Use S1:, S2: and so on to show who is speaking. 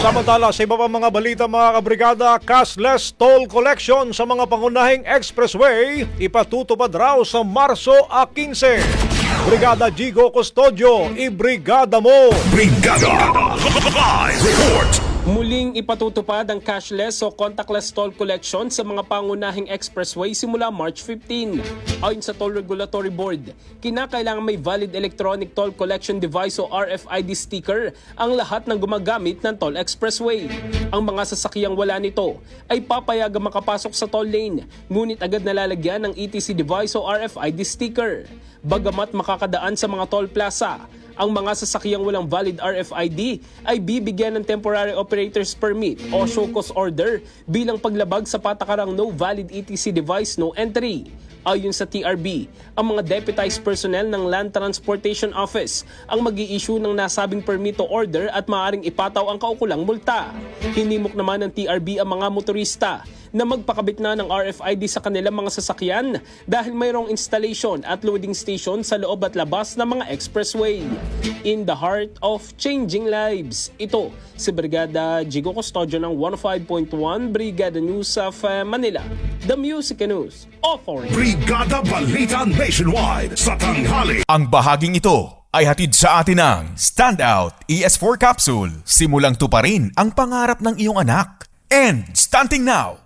S1: Samantala, sa iba pa mga balita mga kabrigada, cashless toll collection sa mga pangunahing expressway ipatutupad raw sa Marso 15. Brigada Jigo Custodio, ibrigada mo!
S2: Brigada Live Report.
S3: Muling ipatutupad ang cashless o contactless toll collection sa mga pangunahing expressway simula March 15. Ayon sa Toll Regulatory Board, kinakailangan may valid electronic toll collection device o RFID sticker ang lahat ng gumagamit ng toll expressway. Ang mga sasakyang wala nito ay papayagang makapasok sa toll lane, ngunit agad nalalagyan ng ETC device o RFID sticker. Bagamat makakadaan sa mga toll plaza, ang mga sasakyang walang valid RFID ay bibigyan ng temporary operator's permit o show cause order bilang paglabag sa patakarang no valid ETC device, no entry. Ayon sa TRB, ang mga deputized personnel ng Land Transportation Office ang mag-i-issue ng nasabing permit o order at maaaring ipataw ang kaukulang multa. Hinimok naman ng TRB ang mga motorista na magpakabit na ng RFID sa kanilang mga sasakyan dahil mayroong installation at loading station sa loob at labas ng mga expressway. In the heart of changing lives, ito si Brigada Jigo Custodio ng 105.1 Brigada News of Manila, The Music News Authority.
S2: Brigada Balita Nationwide sa tanghali.
S4: Ang bahaging ito ay hatid sa atin ng Standout ES4 Capsule. Simulang tuparin ang pangarap ng iyong anak. And stunting now,